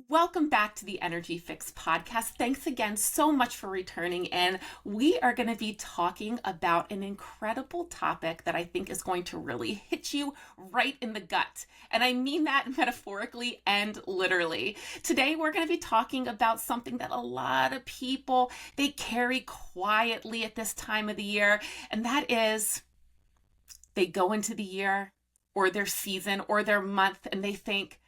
Welcome back to the Energy Fix podcast. Thanks again so much for returning in. We are going to be talking about an incredible topic that I think is going to really hit you right in the gut. And I mean that metaphorically and literally. Today, we're going to be talking about something that a lot of people, they carry quietly at this time of the year. And that is they go into the year or their season or their month and they think,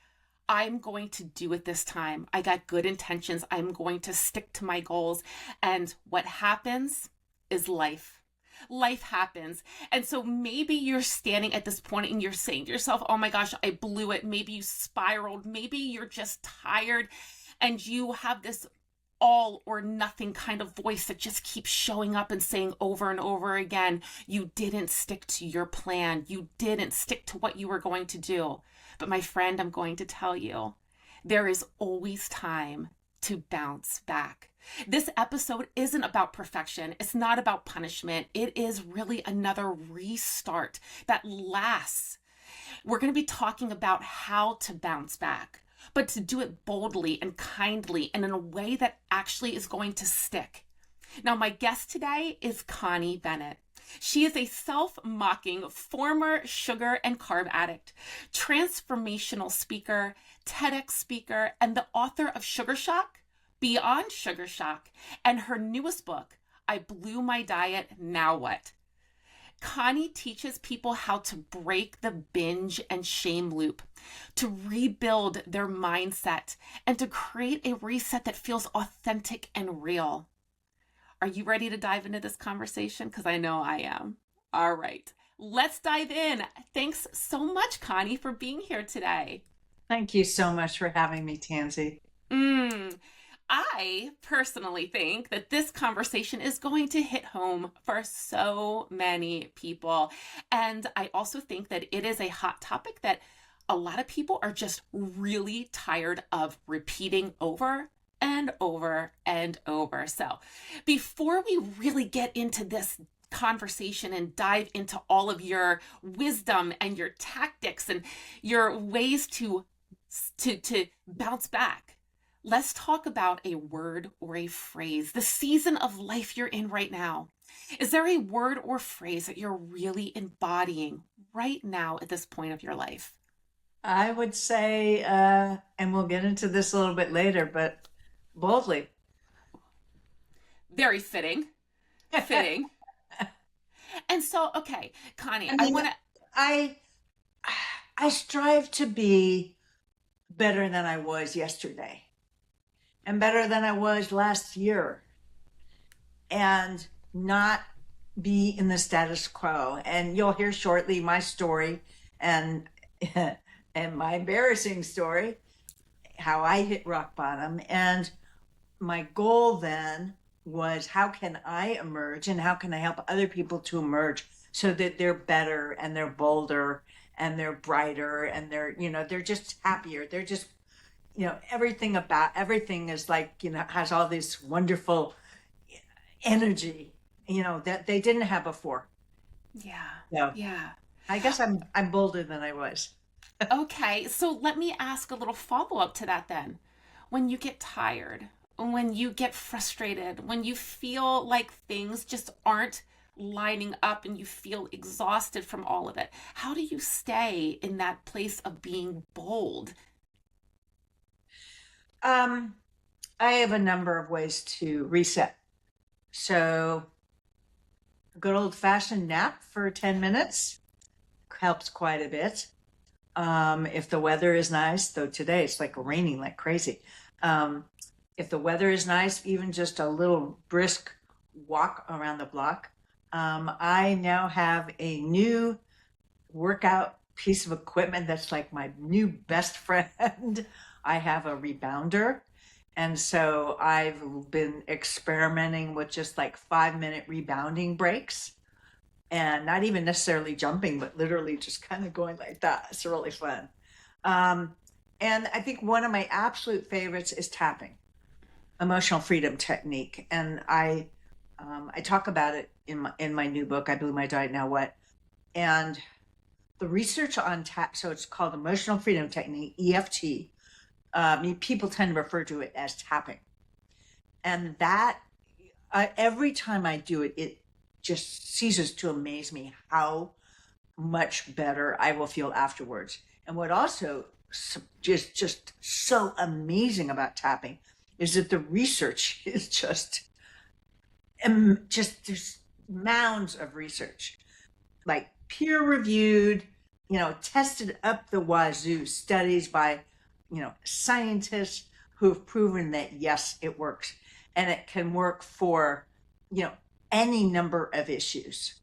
I'm going to do it this time. I got good intentions. I'm going to stick to my goals. And what happens is life. Life happens. And so maybe you're standing at this point and you're saying to yourself, oh my gosh, I blew it. Maybe you spiraled. Maybe you're just tired and you have this all or nothing kind of voice that just keeps showing up and saying over and over again, you didn't stick to your plan. You didn't stick to what you were going to do. But my friend, I'm going to tell you, there is always time to bounce back. This episode isn't about perfection. It's not about punishment. It is really another restart that lasts. We're going to be talking about how to bounce back, but to do it boldly and kindly and in a way that actually is going to stick. Now, my guest today is Connie Bennett. She is a self-mocking former sugar and carb addict, transformational speaker, TEDx speaker, and the author of Sugar Shock, Beyond Sugar Shock, and her newest book, I Blew My Diet, Now What? Connie teaches people how to break the binge and shame loop, to rebuild their mindset, and to create a reset that feels authentic and real. Are you ready to dive into this conversation? Because I know I am. All right, let's dive in. Thanks so much, Connie, for being here today. Thank you so much for having me, Tansy. I personally think that this conversation is going to hit home for so many people. And I also think that it is a hot topic that a lot of people are just really tired of repeating over and over and over. So before we really get into this conversation and dive into all of your wisdom and your tactics and your ways to bounce back, let's talk about a word or a phrase, the season of life you're in right now. Is there a word or phrase that you're really embodying right now at this point of your life? I would say, and we'll get into this a little bit later, but boldly. Very fitting. Fitting. And so, okay, Connie, I I mean, want to. I I strive to be better than I was yesterday and better than I was last year and not be in the status quo. And you'll hear shortly my story and and my embarrassing story, how I hit rock bottom. And my goal then was how can I emerge and how can I help other people to emerge so that they're better and they're bolder and they're brighter and they're just happier. They're just, everything is like, has all this wonderful energy, that they didn't have before. Yeah. So Yeah. I guess I'm bolder than I was. Okay, so let me ask a little follow up to that then. When you get tired, when you get frustrated, when you feel like things just aren't lining up and you feel exhausted from all of it, how do you stay in that place of being bold? Um, I have a number of ways to reset. So a good old fashioned nap for 10 minutes helps quite a bit. If the weather is nice, though today it's like raining like crazy. Um, if the weather is nice, even just a little brisk walk around the block. I now have a new workout piece of equipment that's like my new best friend. I have a rebounder. And so I've been experimenting with just like 5 minute rebounding breaks and not even necessarily jumping, but literally just kind of going like that. It's really fun. Um, and I think one of my absolute favorites is tapping, emotional freedom technique. And I talk about it in my new book, I Blew My Diet, Now What? And the research on tap, so it's called emotional freedom technique, EFT, people tend to refer to it as tapping. And that, every time I do it, it just ceases to amaze me how much better I will feel afterwards. And what also just so amazing about tapping is that the research is just there's mounds of research, like peer reviewed, tested up the wazoo studies by, scientists who've proven that yes, it works, and it can work for, any number of issues,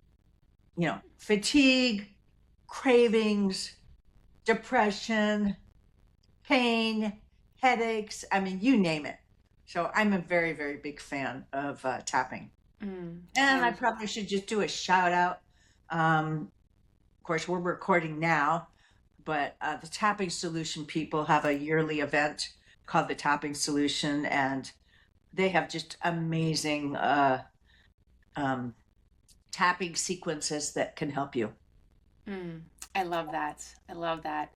fatigue, cravings, depression, pain, headaches. I mean, you name it. So I'm a very, very big fan of tapping. And I probably should just do a shout out. Of course, we're recording now, but the Tapping Solution people have a yearly event called the Tapping Solution, and they have just amazing tapping sequences that can help you. I love that. I love that.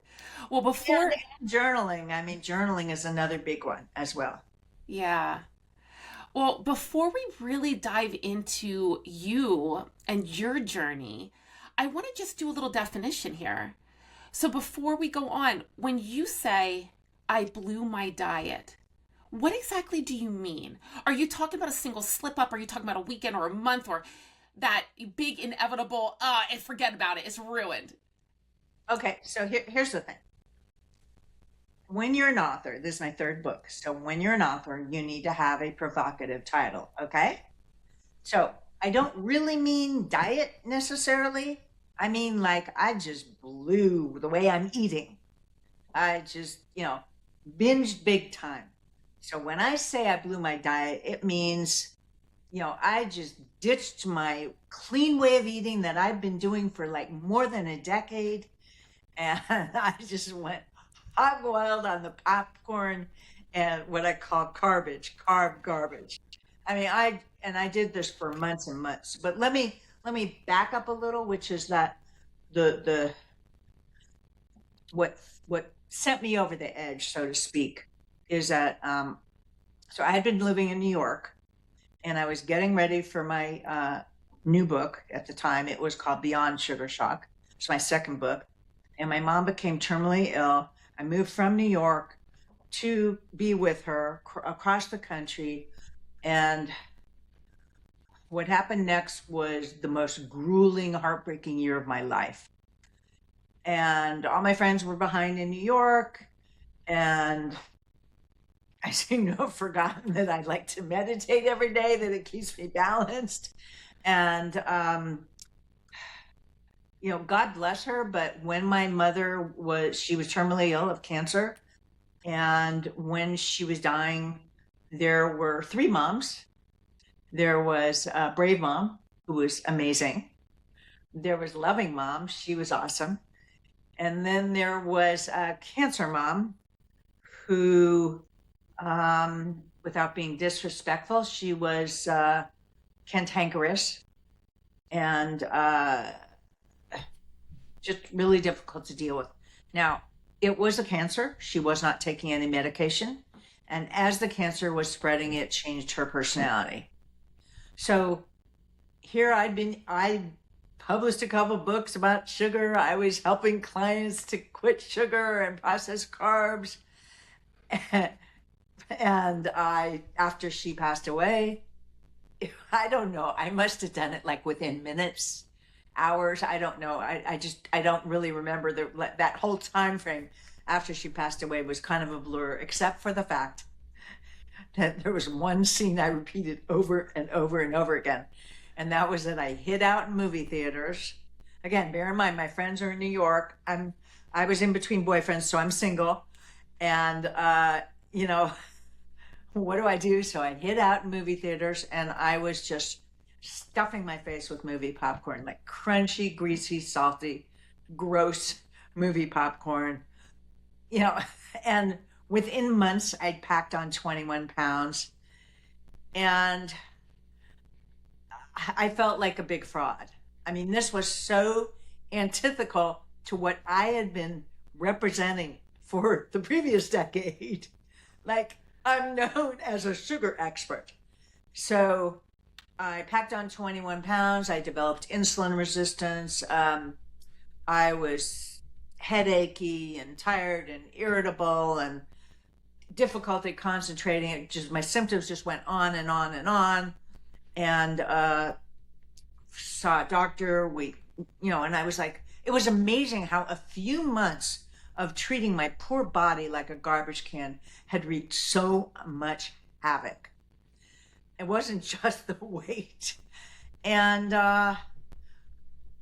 Well, before journaling, I mean, journaling is another big one as well. Yeah. Well, before we really dive into you and your journey, I want to just do a little definition here. So before we go on, when you say, I blew my diet, what exactly do you mean? Are you talking about a single slip up? Are you talking about a weekend or a month, or that big inevitable, and forget about it, it's ruined? Okay, so here's the thing. When you're an author, this is my third book. So when you're an author, you need to have a provocative title, okay? So I don't really mean diet necessarily. I mean, like, I just blew the way I'm eating. I just, binged big time. So when I say I blew my diet, it means, I just ditched my clean way of eating that I've been doing for like more than a decade. And I just went hog wild on the popcorn and what I call carb garbage. I mean, I did this for months and months. But let me back up a little, which is that what sent me over the edge, so to speak, is that so I had been living in New York, and I was getting ready for my new book at the time. It was called Beyond Sugar Shock. It's my second book, and my mom became terminally ill. I moved from New York to be with her across the country. And what happened next was the most grueling, heartbreaking year of my life. And all my friends were behind in New York. And I seem to have forgotten that I like to meditate every day, that it keeps me balanced. And, God bless her. But when my mother she was terminally ill of cancer. And when she was dying, there were three moms. There was a brave mom, who was amazing. There was loving mom. She was awesome. And then there was a cancer mom who, without being disrespectful, she was cantankerous and just really difficult to deal with. Now, it was a cancer. She was not taking any medication. And as the cancer was spreading, it changed her personality. So here I published a couple books about sugar. I was helping clients to quit sugar and processed carbs. And after she passed away, I don't know, I must have done it like within minutes, hours. I don't know. I don't really remember that whole time frame after she passed away was kind of a blur, except for the fact that there was one scene I repeated over and over and over again. And that was that I hid out in movie theaters. Again, bear in mind, my friends are in New York. I was in between boyfriends, so I'm single. And, what do I do? So I hid out in movie theaters, and I was just stuffing my face with movie popcorn, like crunchy, greasy, salty, gross movie popcorn, and within months, I'd packed on 21 pounds, and I felt like a big fraud. I mean, this was so antithetical to what I had been representing for the previous decade. Like, I'm known as a sugar expert. So I packed on 21 pounds. I developed insulin resistance. I was headachy and tired and irritable and difficulty concentrating. It just, my symptoms just went on and on and on. And saw a doctor. And I was like, it was amazing how a few months of treating my poor body like a garbage can had wreaked so much havoc. It wasn't just the weight. And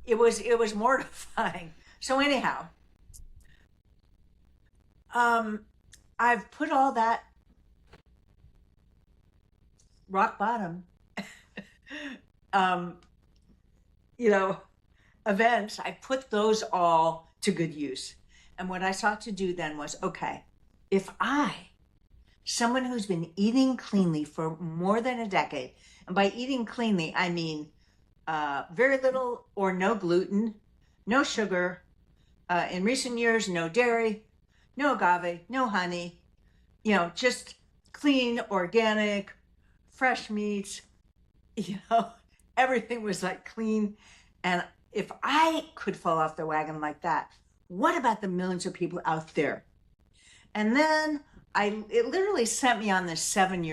it was mortifying. So anyhow, I've put all that rock bottom, events, I put those all to good use. And what I sought to do then was, okay, if someone who's been eating cleanly for more than a decade, and by eating cleanly, I mean very little or no gluten, no sugar, in recent years, no dairy, no agave, no honey, just clean, organic, fresh meats, everything was like clean. And if I could fall off the wagon like that, what about the millions of people out there? And then it literally sent me on this 7+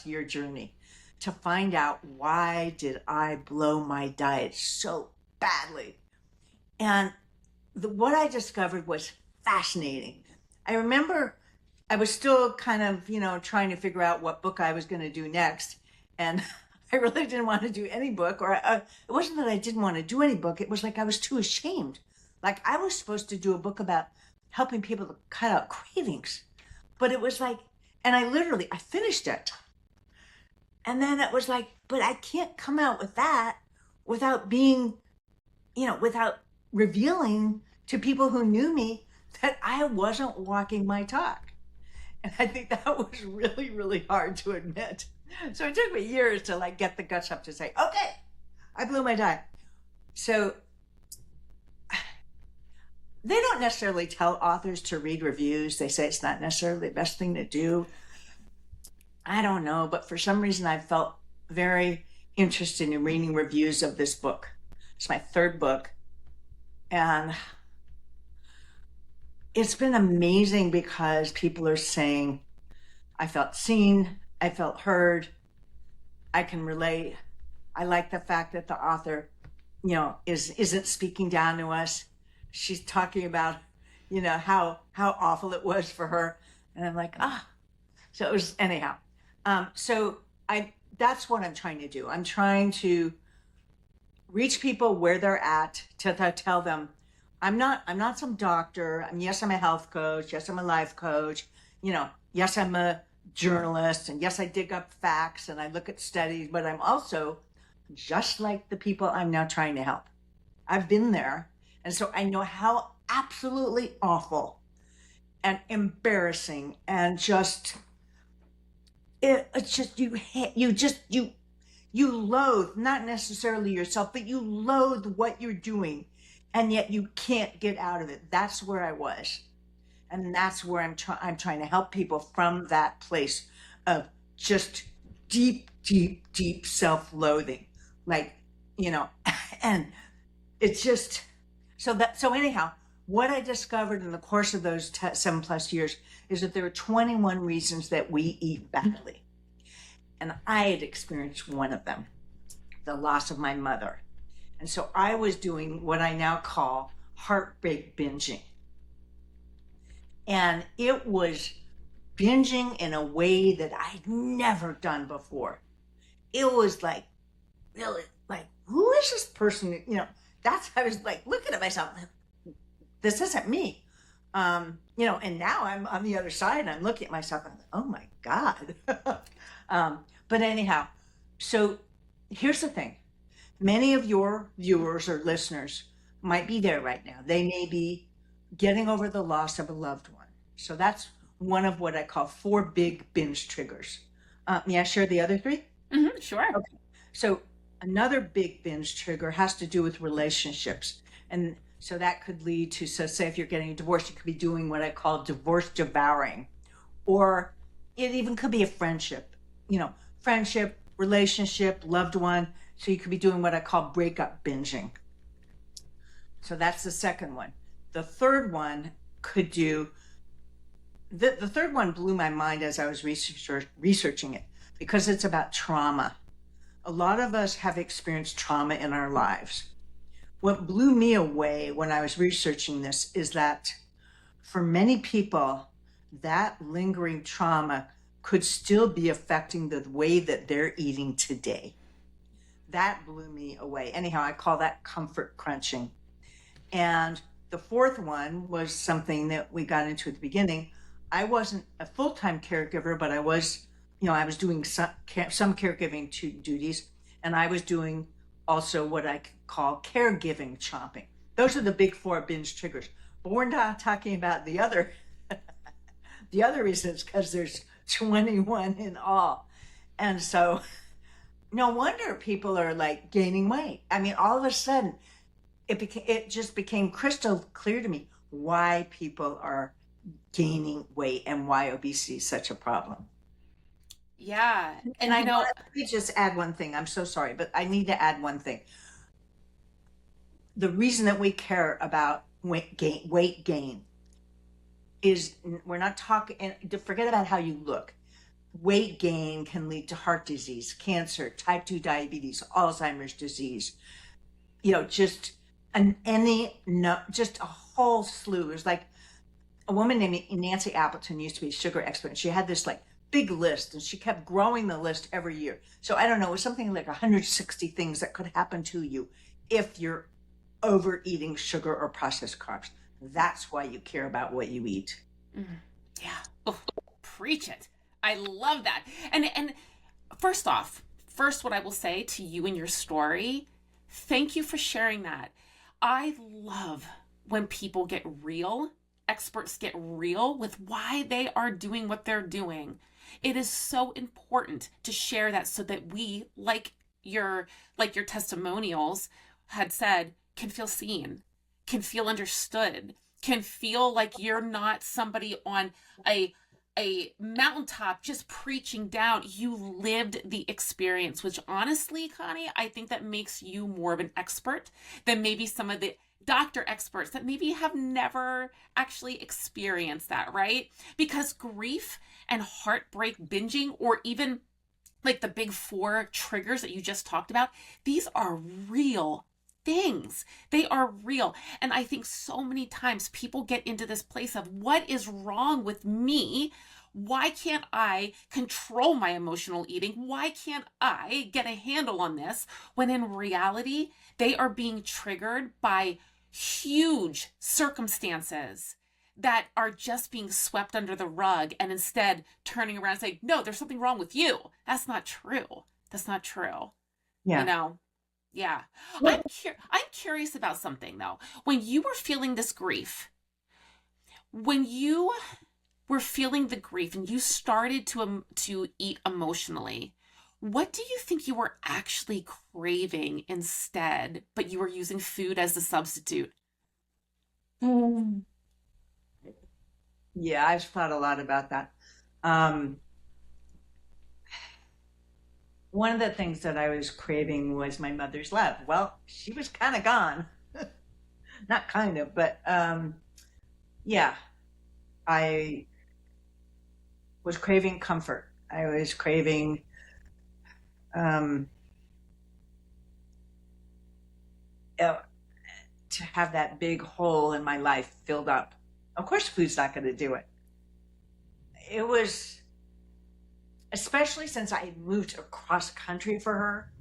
year journey to find out, why did I blow my diet so badly? And what I discovered was fascinating. I remember I was still kind of, trying to figure out what book I was going to do next. And I really didn't want to do any book, or it wasn't that I didn't want to do any book. It was like I was too ashamed. Like, I was supposed to do a book about helping people to cut out cravings. But it was like, and I finished it. And then it was like, but I can't come out with that without being, without revealing to people who knew me that I wasn't walking my talk. And I think that was really, really hard to admit. So it took me years to get the guts up to say, okay, I blew my diet. So they don't necessarily tell authors to read reviews. They say it's not necessarily the best thing to do. I don't know, but for some reason I felt very interested in reading reviews of this book. It's my third book. And it's been amazing because people are saying, I felt seen, I felt heard, I can relate. I like the fact that the author, isn't speaking down to us. She's talking about, how awful it was for her. And I'm like, So it was, anyhow. That's what I'm trying to do. I'm trying to reach people where they're at, to tell them, I'm not some doctor. Yes, I'm a health coach. Yes, I'm a life coach. Yes, I'm a journalist. And yes, I dig up facts and I look at studies, but I'm also just like the people I'm now trying to help. I've been there. And so I know how absolutely awful and embarrassing and you loathe, not necessarily yourself, but you loathe what you're doing, and yet you can't get out of it. That's where I was. And that's where I'm trying to help people from that place of just deep, deep, deep self-loathing. And it's just, so anyhow, what I discovered in the course of those 7+ years is that there are 21 reasons that we eat badly. And I had experienced one of them, the loss of my mother. And so I was doing what I now call heartbreak binging. And it was binging in a way that I'd never done before. It was like, really, who is this person? I was looking at myself, this isn't me. And now I'm on the other side and I'm looking at myself and I'm like, oh my God. But anyhow, so here's the thing. Many of your viewers or listeners might be there right now. They may be getting over the loss of a loved one. So that's one of what I call 4 big binge triggers. May I share the other 3? Mm-hmm, sure. Okay. So another big binge trigger has to do with relationships. And So that could lead to, so say if you're getting divorced, you could be doing what I call divorce devouring, or it even could be a friendship, friendship, relationship, loved one. So you could be doing what I call breakup binging. So that's the second one. The third one could do, the third one blew my mind as I was researching it, because it's about trauma. A lot of us have experienced trauma in our lives. What blew me away when I was researching this is that for many people, that lingering trauma could still be affecting the way that they're eating today. That blew me away. Anyhow, I call that comfort crunching. And the fourth one was something that we got into at the beginning. I wasn't a full-time caregiver, but I was doing some caregiving duties, and I was doing also what I call caregiving chomping. Those are the big four binge triggers. But we're not talking about the other reasons, because there's 21 in all. And so no wonder people are like gaining weight. I mean, all of a sudden it just became crystal clear to me why people are gaining weight and why obesity is such a problem. Yeah. And let me just add one thing. I'm so sorry, but I need to add one thing. The reason that we care about weight gain is we're not talking, and forget about how you look. Weight gain can lead to heart disease, cancer, type 2 diabetes, Alzheimer's disease, just just a whole slew. There's like a woman named Nancy Appleton used to be a sugar expert. And she had this like big list, and she kept growing the list every year. So I don't know, it was something like 160 things that could happen to you if you're overeating sugar or processed carbs. That's why you care about what you eat. Yeah. Oh, preach it. I love that. And first what I will say to you and your story, thank you for sharing that. I love when people get real, experts get real with why they are doing what they're doing. It is so important to share that so that we, like your testimonials had said, can feel seen, can feel understood, can feel like you're not somebody on a mountaintop just preaching down. You lived the experience, which honestly, Connie, I think that makes you more of an expert than maybe some of the doctor experts that maybe have never actually experienced that, right? Because grief and heartbreak binging, or even like the big four triggers that you just talked about, these are real things. They are real. And I think so many times people get into this place of, what is wrong with me? Why can't I control my emotional eating? Why can't I get a handle on this? When in reality, they are being triggered by huge circumstances that are just being swept under the rug, and instead turning around and saying, no, there's something wrong with you. That's not true. That's not true. Yeah. Yeah. Well, I'm curious about something though. When you were feeling this grief, when you were feeling the grief and you started to eat emotionally, what do you think you were actually craving instead, but you were using food as a substitute? mm, yeah, I've thought a lot about that. One of the things that I was craving was my mother's love. Well, she was kind of gone. Not kind of, but yeah, I was craving comfort. I was craving to have that big hole in my life filled up. Of course, food's not going to do it. It was, especially since I moved across country for her.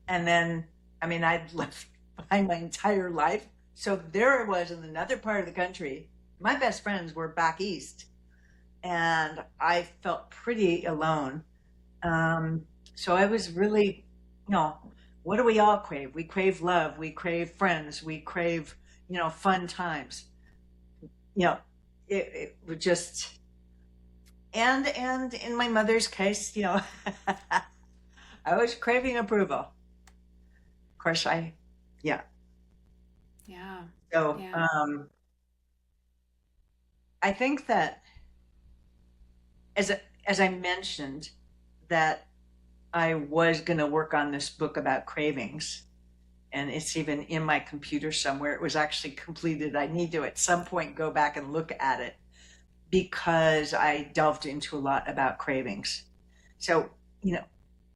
And then, I mean, I'd left behind my entire life. So there I was in another part of the country. My best friends were back east, and I felt pretty alone. So I was really, what do we all crave? We crave love. We crave friends. We crave, fun times. It would just, and in my mother's case, I was craving approval. Of course, yeah. Yeah. So Yeah. I think that as as I mentioned that I was going to work on this book about cravings, and it's even in my computer somewhere. It was actually completed. I need to at some point go back and look at it because I delved into a lot about cravings. So,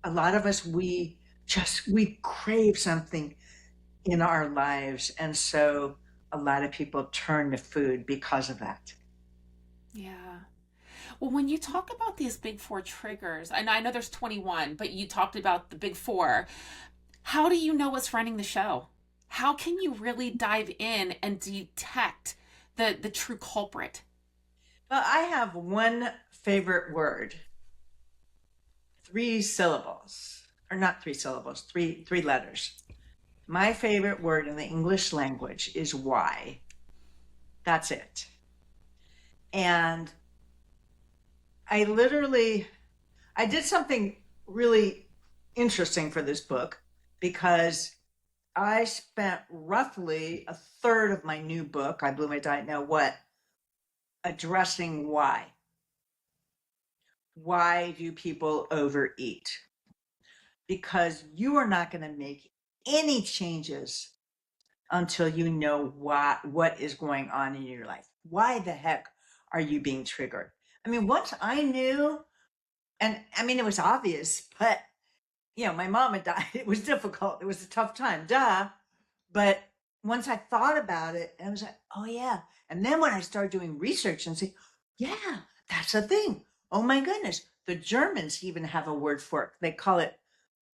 a lot of us, we crave something in our lives. And so a lot of people turn to food because of that. Yeah. Well, when you talk about these big four triggers, and I know there's 21, but you talked about the big four, how do you know what's running the show? How can you really dive in and detect the true culprit? Well, I have one favorite word, three syllables, or not three syllables, three letters. My favorite word in the English language is why. That's it. And I did something really interesting for this book because I spent roughly a third of my new book, I Blew My Diet Now What, addressing why. Why do people overeat? Because you are not going to make any changes until you know what is going on in your life. Why the heck are you being triggered? I mean, once I knew, and I mean, it was obvious, but my mom had died. It was difficult. It was a tough time, duh. But once I thought about it, I was like, oh yeah. And then when I started doing research and say, yeah, that's a thing. Oh my goodness. The Germans even have a word for it. They call it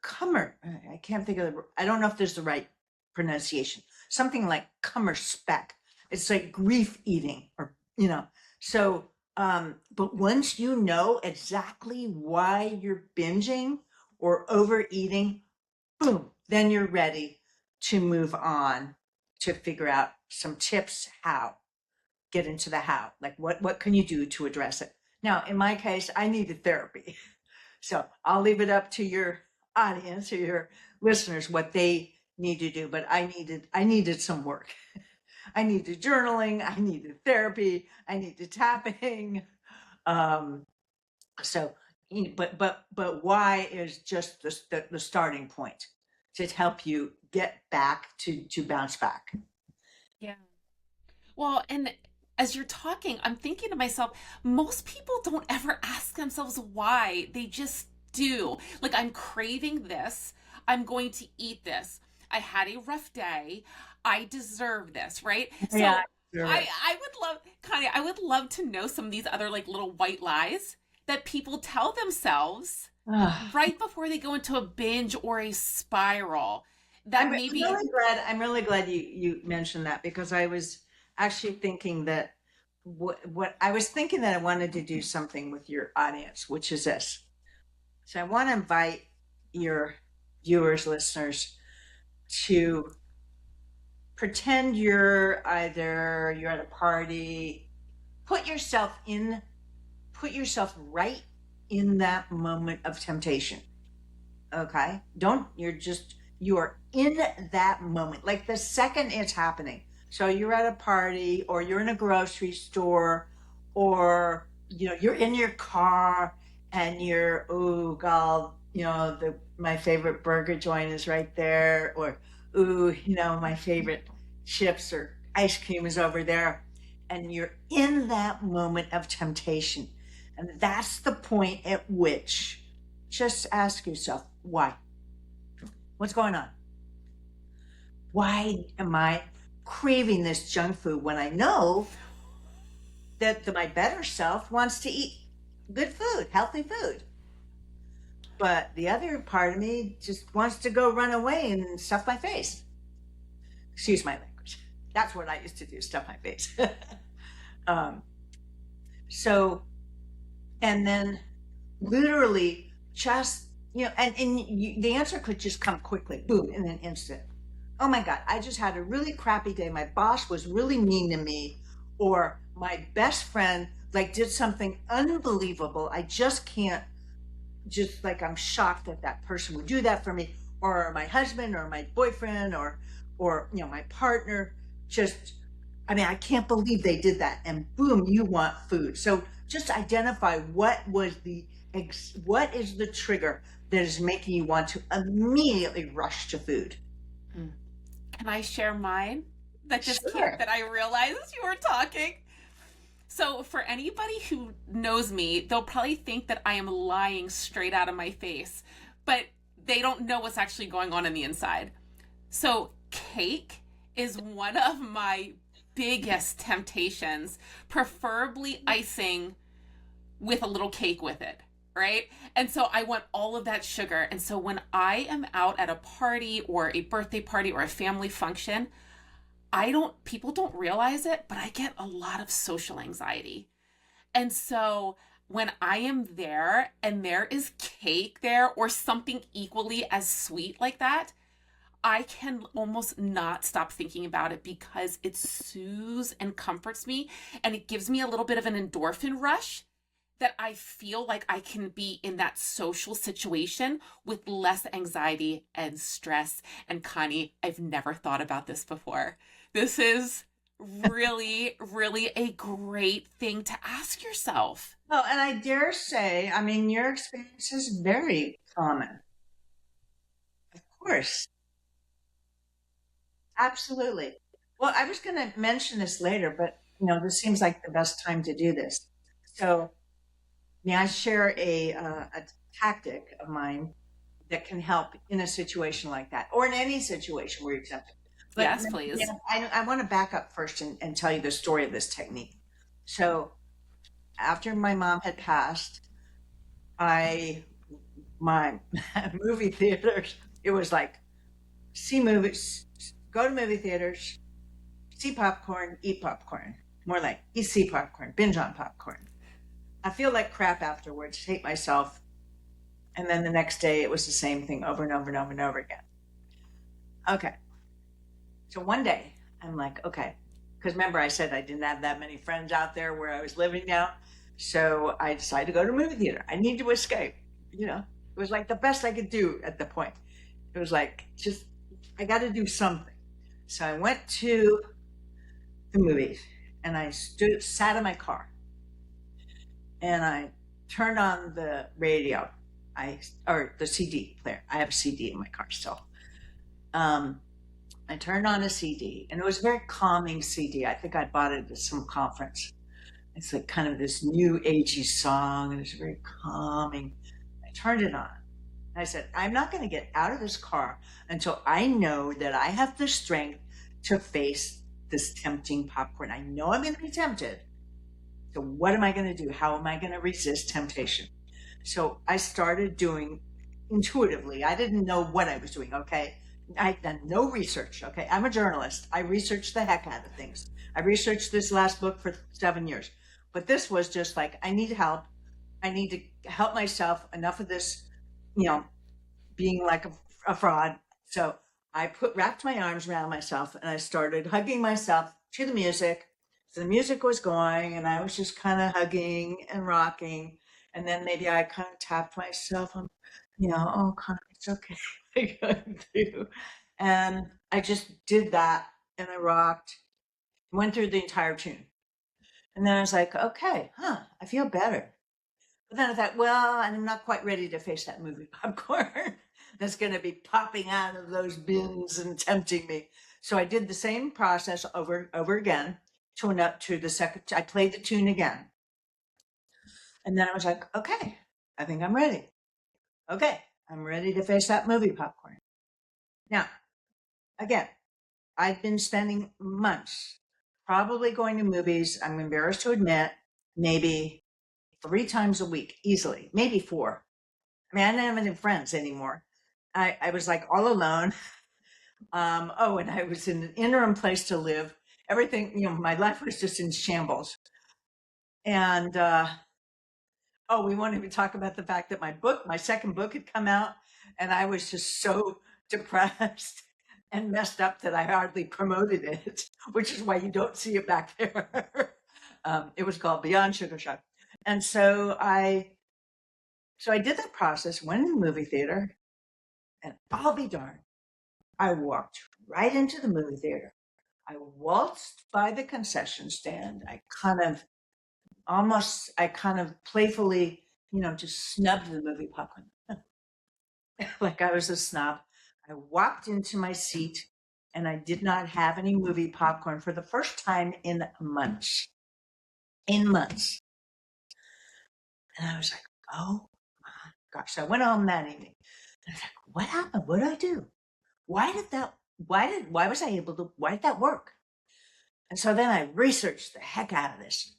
Kummer. I can't think of I don't know if there's the right pronunciation. Something like Kummerspeck. It's like grief eating so but once you know exactly why you're binging or overeating, boom, then you're ready to move on to figure out some tips how get into the how, like what can you do to address it. Now in my case I needed therapy. So I'll leave it up to your audience or your listeners what they need to do, but I needed some work. I needed journaling, I needed therapy, I needed tapping. um so but why is just the starting point to help you get back to bounce back. Yeah. Well, and as you're talking, I'm thinking to myself, most people don't ever ask themselves why. They just do. Like, I'm craving this. I'm going to eat this. I had a rough day. I deserve this, right? Yeah, So you're I right. I would love, Connie, I would love to know some of these other like little white lies that people tell themselves Ah, right before they go into a binge or a spiral that maybe. I'm really glad you mentioned that because I was actually thinking that what I was thinking that I wanted to do something with your audience, which is this. So I want to invite your viewers, listeners, to pretend you're at a party, put yourself in, put yourself right in that moment of temptation. Okay. Don't, you are in that moment, like the second it's happening. So you're at a party or you're in a grocery store or, you're in your car and you're, oh God, my favorite burger joint is right there. Or, ooh, my favorite chips or ice cream is over there. And you're in that moment of temptation. And that's the point at which just ask yourself, why? What's going on? Why am I craving this junk food when I know that my better self wants to eat good food, healthy food? But the other part of me just wants to go run away and stuff my face. Excuse my language. That's what I used to do, stuff my face. um, so, and then literally just, the answer could just come quickly, boom, in an instant. Oh my God, I just had a really crappy day. My boss was really mean to me, or my best friend like did something unbelievable. I just can't, just like, I'm shocked that that person would do that for me, or my husband or my boyfriend or my partner. just, I mean, I can't believe they did that. And boom, you want food. So just identify what is the trigger that is making you want to immediately rush to food. Hmm. Can I share mine? That just came, Sure. that I realized as you were talking. So, for anybody who knows me, they'll probably think that I am lying straight out of my face, but they don't know what's actually going on the inside. So, cake is one of my biggest temptations, preferably icing with a little cake with it, right? And so I want all of that sugar. And so when I am out at a party or a birthday party or a family function, people don't realize it, but I get a lot of social anxiety. And so when I am there and there is cake there or something equally as sweet like that, I can almost not stop thinking about it because it soothes and comforts me and it gives me a little bit of an endorphin rush that I feel like I can be in that social situation with less anxiety and stress. And Connie, I've never thought about this before. This is really, really a great thing to ask yourself. Oh, and I dare say, I mean, your experience is very common. Of course. Absolutely. Well, I was going to mention this later, but this seems like the best time to do this. So, may I share a tactic of mine that can help in a situation like that, or in any situation where you're tempted? But Yes, please. I want to back up first and tell you the story of this technique. So, after my mom had passed, my movie theaters, it was like see movies, go to movie theaters, see popcorn, eat popcorn. More like see popcorn, binge on popcorn. I feel like crap afterwards, hate myself. And then the next day it was the same thing over and over and over and over again. Okay. So one day I'm like, okay, because remember I said I didn't have that many friends out there where I was living now. So I decided to go to a movie theater. I need to escape. It was like the best I could do at the point. It was like, just, I got to do something. So I went to the movies and I sat in my car and I turned on the radio. Or the CD player. I have a CD in my car still. I turned on a CD and it was a very calming CD. I think I bought it at some conference. It's like kind of this new agey song and it's very calming. I turned it on. I said, I'm not going to get out of this car until I know that I have the strength to face this tempting popcorn. I know I'm going to be tempted. So what am I going to do? How am I going to resist temptation? So I started doing intuitively. I didn't know what I was doing. Okay. I'd done no research. Okay. I'm a journalist. I researched the heck out of things. I researched this last book for 7 years, but this was just like, I need help. I need to help myself. Enough of this, being like a fraud. So I wrapped my arms around myself and I started hugging myself to the music. So the music was going and I was just kind of hugging and rocking. And then maybe I kind of tapped myself on, oh, Connie, it's okay. I got you. And I just did that and I rocked, went through the entire tune. And then I was like, okay, I feel better. But then I thought, well, I'm not quite ready to face that movie popcorn that's going to be popping out of those bins and tempting me. So I did the same process over again, tuned up to the second. I played the tune again. And then I was like, okay, I think I'm ready. Okay, I'm ready to face that movie popcorn. Now, again, I've been spending months probably going to movies. I'm embarrassed to admit, maybe 3 times a week, easily, maybe 4. I mean, I don't have any friends anymore. I was like all alone. And I was in an interim place to live. Everything, my life was just in shambles. And we wanted to talk about the fact that my second book had come out, and I was just so depressed and messed up that I hardly promoted it, which is why you don't see it back there. It was called Beyond Sugar Shock. And so I did that process, went in the movie theater, and I'll be darned, I walked right into the movie theater. I waltzed by the concession stand. I kind of playfully, just snubbed the movie popcorn like I was a snob. I walked into my seat and I did not have any movie popcorn for the first time in months. In months. And I was like, oh my gosh. I went home that evening. And I was like, what happened? What did I do? Why did that work? And so then I researched the heck out of this.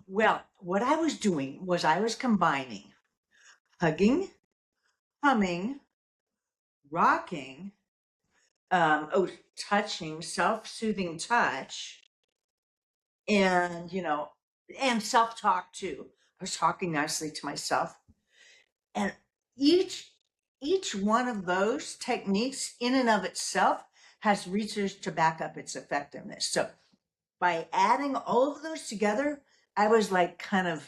Well, what I was doing was I was combining hugging, humming, rocking, touching, self-soothing touch, and and self-talk too. I was talking nicely to myself, and each one of those techniques in and of itself has research to back up its effectiveness. So by adding all of those together, I was like kind of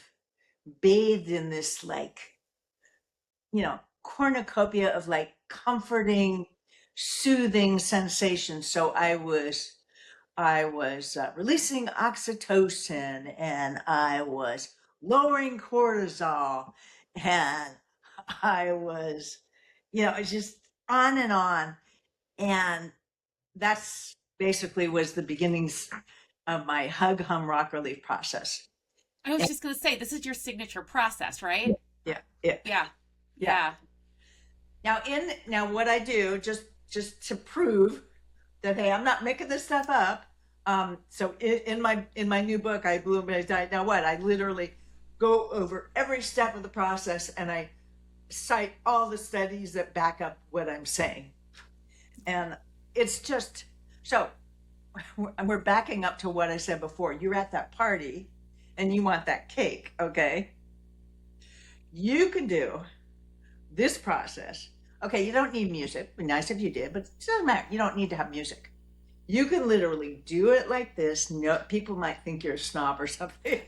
bathed in this cornucopia of like comforting, soothing sensations. So I was releasing oxytocin, and I was lowering cortisol, and I was, it's just on and on. And that's basically was the beginnings of my hug, hum, rock relief process. I was just going to say, this is your signature process, right? Yeah, yeah, Yeah. yeah. Now what I do just to prove that, hey, I'm not making this stuff up. So in my new book, I Blew My Diet. Now what? I literally go over every step of the process, and I cite all the studies that back up what I'm saying. And it's just so we're backing up to what I said before. You're at that party and you want that cake, okay? You can do this process. Okay, you don't need music. It'd be nice if you did, but it doesn't matter. You don't need to have music. You can literally do it like this. No, people might think you're a snob or something,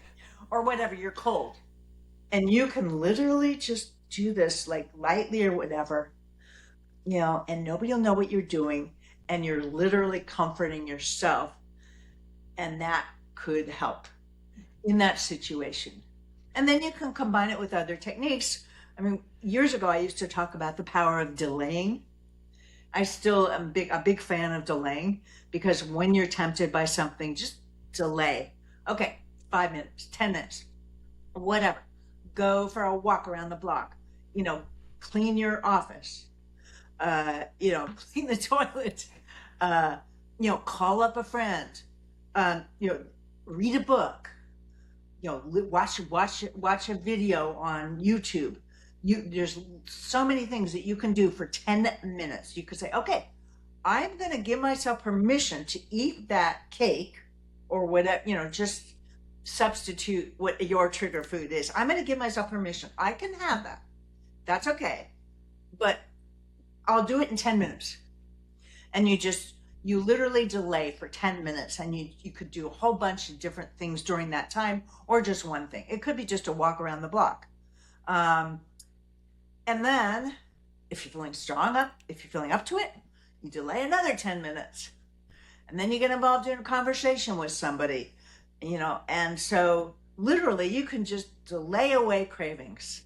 or whatever. You're cold, and you can literally just do this like lightly or whatever, and nobody will know what you're doing, and you're literally comforting yourself, and that could help in that situation. And then you can combine it with other techniques. I mean, years ago, I used to talk about the power of delaying. I still am a big fan of delaying, because when you're tempted by something, just delay. Okay, 5 minutes, 10 minutes, whatever. Go for a walk around the block. Clean your office. Clean the toilet. Call up a friend. Read a book. Watch a video on YouTube. There's so many things that you can do for 10 minutes. You could say, okay, I'm going to give myself permission to eat that cake or whatever, just substitute what your trigger food is. I'm going to give myself permission. I can have that. That's okay. But I'll do it in 10 minutes. And you literally delay for 10 minutes, and you could do a whole bunch of different things during that time, or just one thing. It could be just a walk around the block. And then if you're feeling up to it, you delay another 10 minutes. And then you get involved in a conversation with somebody, and so literally you can just delay away cravings.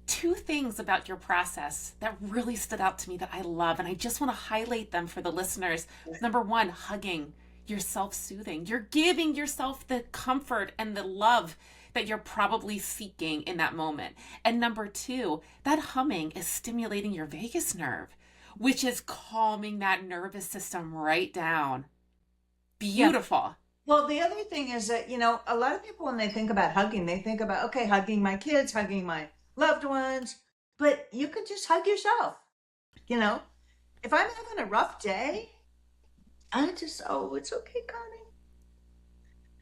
Two things about your process that really stood out to me that I love, and I just want to highlight them for the listeners. Number one, hugging. You're self-soothing. You're giving yourself the comfort and the love that you're probably seeking in that moment. And number two, that humming is stimulating your vagus nerve, which is calming that nervous system right down. Beautiful. Yeah. Well, the other thing is that, a lot of people, when they think about hugging, they think about, okay, hugging my kids, hugging my loved ones, but you can just hug yourself. If I'm having a rough day, it's okay, Connie.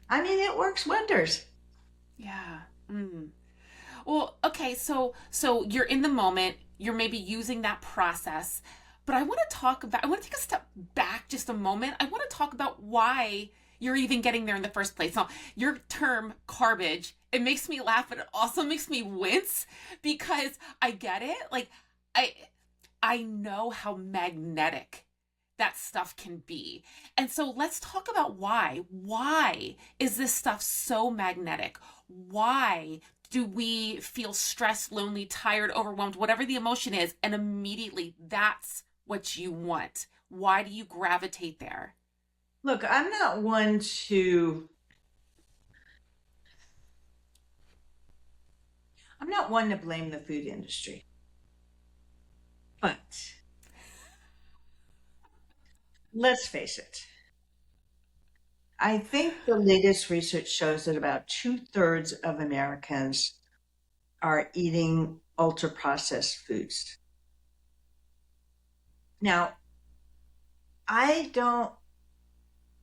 I mean, it works wonders. Yeah. Well, okay, so you're in the moment, you're maybe using that process, but I want to take a step back just a moment. I want to talk about why you're even getting there in the first place. Now, your term garbage, it makes me laugh, but it also makes me wince, because I get it. Like, I know how magnetic that stuff can be. And so let's talk about why. Why is this stuff so magnetic? Why do we feel stressed, lonely, tired, overwhelmed, whatever the emotion is, and immediately that's what you want? Why do you gravitate there? Look, I'm not one to blame the food industry. But let's face it. I think the latest research shows that about 2/3 of Americans are eating ultra processed foods. Now, I don't,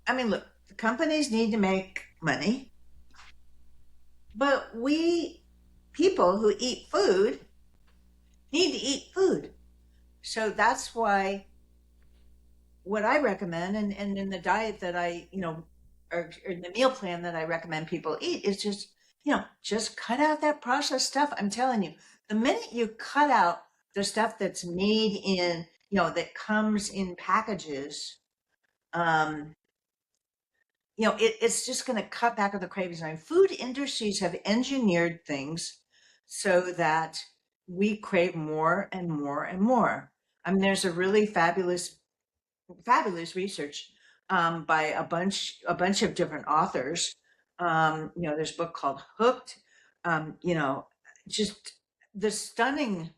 I mean, look, the companies need to make money, but we people who eat food need to eat food. So that's why what I recommend and in the diet that or in the meal plan that I recommend people eat is just cut out that processed stuff. I'm telling you, the minute you cut out the stuff that's made in, that comes in packages, um, it's just going to cut back on the cravings. I mean, food industries have engineered things so that we crave more and more and more. I mean, there's a really fabulous research by a bunch of different authors. There's a book called Hooked. Just the stunning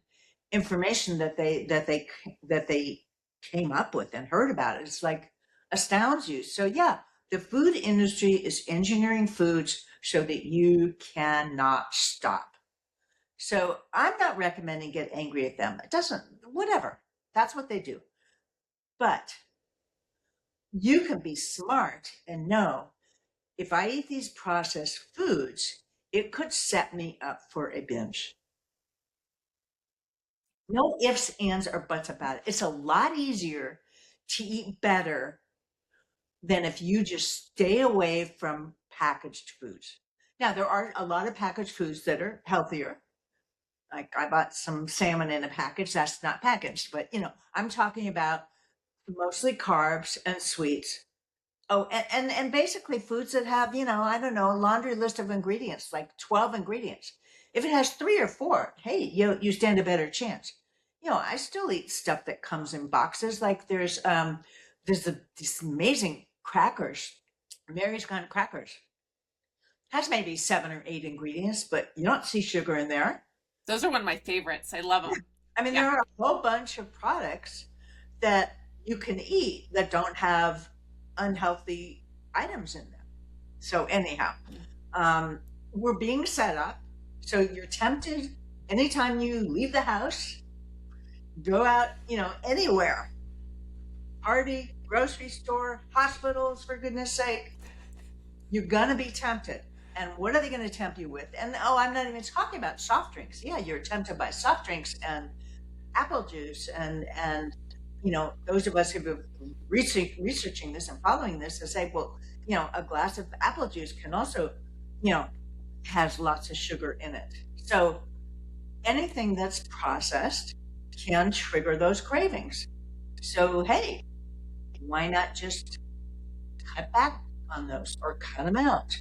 information that they came up with and heard about it. It's like astounds you. So yeah, the food industry is engineering foods so that you cannot stop. So I'm not recommending get angry at them. It doesn't, whatever. That's what they do. But you can be smart and know if I eat these processed foods, it could set me up for a binge. No ifs, ands, or buts about it. It's a lot easier to eat better than if you just stay away from packaged foods. Now, there are a lot of packaged foods that are healthier. Like I bought some salmon in a package that's not packaged, but I'm talking about mostly carbs and sweets. Oh, and basically foods that have, I don't know, a laundry list of ingredients, like 12 ingredients. If it has three or four, hey, you stand a better chance. I still eat stuff that comes in boxes. Like these amazing crackers, Mary's Gone crackers. Has maybe 7 or 8 ingredients, but you don't see sugar in there. Those are one of my favorites. I love them. I mean, Yeah. there are a whole bunch of products that you can eat that don't have unhealthy items in them. So anyhow, we're being set up. So you're tempted anytime you leave the house, go out, anywhere, party, grocery store, hospitals, for goodness sake, you're going to be tempted. And what are they going to tempt you with? And I'm not even talking about soft drinks. Yeah, you're tempted by soft drinks and apple juice and those of us who've been researching this and following this to say, well, a glass of apple juice can also, has lots of sugar in it. So anything that's processed can trigger those cravings. So, hey, why not just cut back on those or cut them out?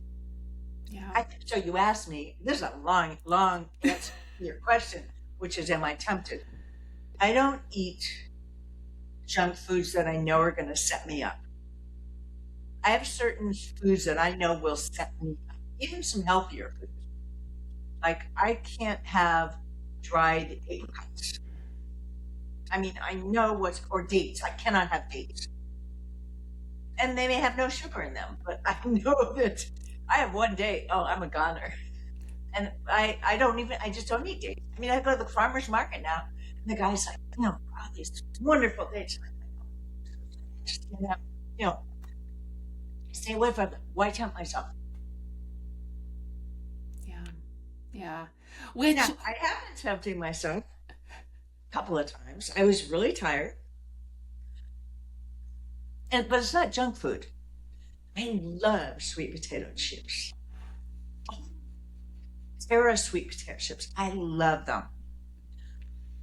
Yeah. So you asked me, this is a long, long answer to your question, which is, am I tempted? I don't eat junk foods that I know are going to set me up. I have certain foods that I know will set me up, even some healthier foods. Like I can't have dried apricots. I mean, I know or dates. I cannot have dates. And they may have no sugar in them, but I know that I have one date. Oh, I'm a goner. And I just don't eat dates. I mean, I go to the farmer's market now, and the guy's like, these wonderful dates. Just, stay away from them. Why tempt myself? Yeah. Yeah. Which Now, I have been tempting myself a couple of times. I was really tired. But it's not junk food. I love sweet potato chips. Oh, Terra sweet potato chips. I love them.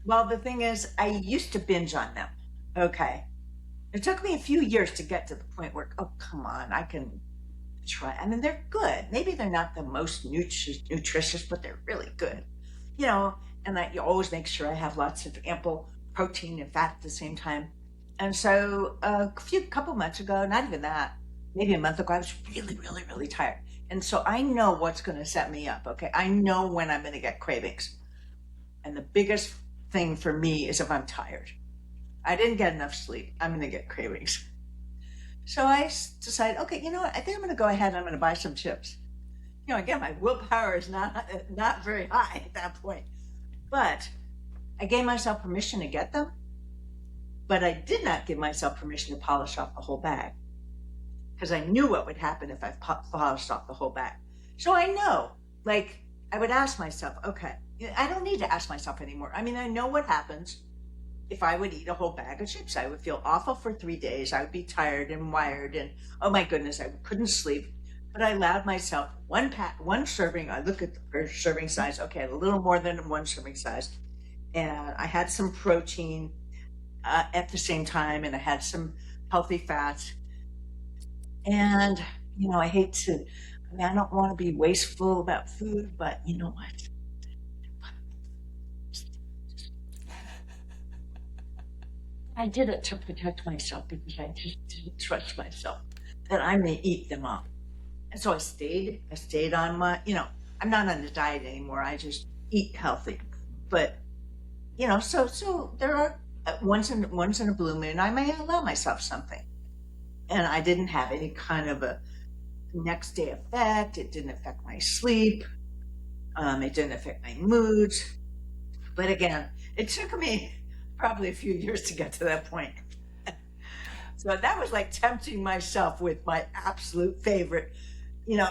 Well, the thing is, I used to binge on them. Okay. It took me a few years to get to the point where, oh, come on, I can try. I mean, they're good. Maybe they're not the most nutritious, but they're really good. You know, and that you always make sure I have lots of ample protein and fat at the same time. And so couple months ago, not even that, maybe a month ago, I was really, really, really tired. And so I know what's going to set me up. Okay. I know when I'm going to get cravings. And the biggest thing for me is if I'm tired. I didn't get enough sleep, I'm going to get cravings. So I decided, okay, you know what? I think I'm going to go ahead and I'm going to buy some chips. You know, again, my willpower is not very high at that point. But I gave myself permission to get them. But I did not give myself permission to polish off the whole bag, because I knew what would happen if I polished off the whole bag. So I know, like, I would ask myself, okay, I don't need to ask myself anymore. I mean, I know what happens if I would eat a whole bag of chips. I would feel awful for 3 days. I would be tired and wired, and oh my goodness, I couldn't sleep. But I allowed myself one serving. I look at the serving size. Okay, a little more than one serving size. And I had some protein at the same time, and I had some healthy fats. And, you know, I don't want to be wasteful about food, but you know what? I did it to protect myself because I just didn't trust myself that I may eat them up. And so I stayed on my, you know, I'm not on a diet anymore. I just eat healthy. But, you know, so there are once in a blue moon, I may allow myself something. And I didn't have any kind of a next day effect. It didn't affect my sleep. It didn't affect my moods. But again, it took me probably a few years to get to that point. So that was like tempting myself with my absolute favorite, you know,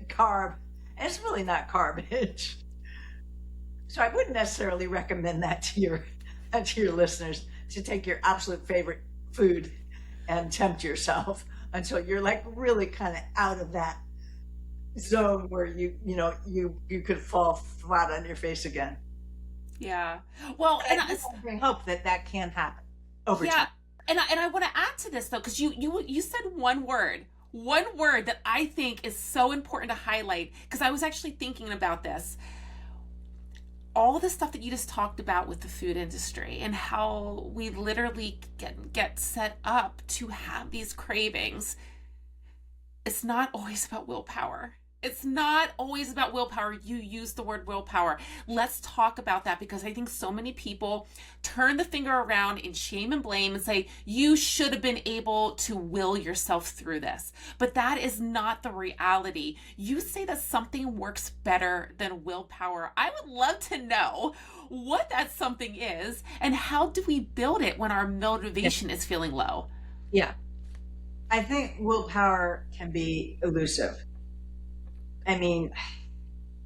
carb. And it's really not garbage. So I wouldn't necessarily recommend that to your listeners, to take your absolute favorite food and tempt yourself until you're like really kind of out of that zone where you could fall flat on your face again. Yeah. Well, and I bring hope that can happen over time. And I want to add to this though, because you said one word that I think is so important to highlight, because I was actually thinking about this. All the stuff that you just talked about with the food industry and how we literally get set up to have these cravings. It's not always about willpower. It's not always about willpower. You use the word willpower. Let's talk about that, because I think so many people turn the finger around in shame and blame and say, you should have been able to will yourself through this. But that is not the reality. You say that something works better than willpower. I would love to know what that something is and how do we build it when our motivation is feeling low? Yeah. I think willpower can be elusive. I mean,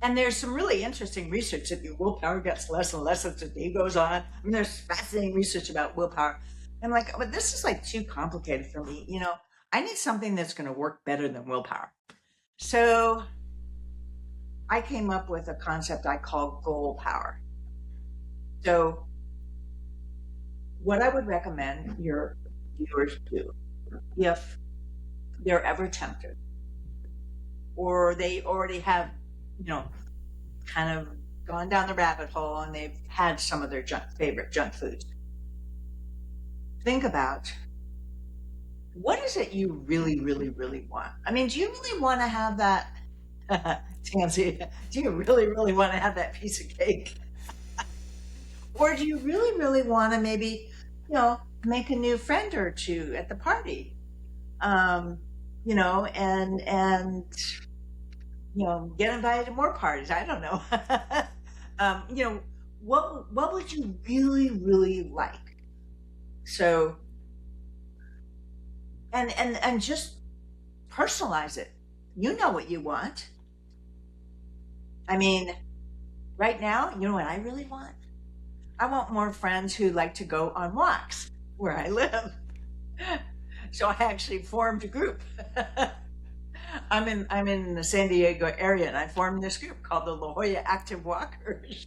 and there's some really interesting research that your willpower gets less and less as the day goes on. I mean, there's fascinating research about willpower. I'm like, but this is like too complicated for me. You know, I need something that's going to work better than willpower. So I came up with a concept I call goal power. So what I would recommend your viewers do, if they're ever tempted, or they already have, you know, kind of gone down the rabbit hole and they've had some of their favorite junk foods. Think about, what is it you really, really, really want? I mean, do you really want to have that, Tansy, do you really, really want to have that piece of cake? Or do you really, really want to maybe, you know, make a new friend or two at the party? You know, and you know, get invited to more parties. I don't know. You know, what would you really, really like? So, and just personalize it. You know what you want. I mean, right now, you know what I really want? I want more friends who like to go on walks where I live. So I actually formed a group. I'm in the San Diego area, and I formed this group called the La Jolla Active Walkers.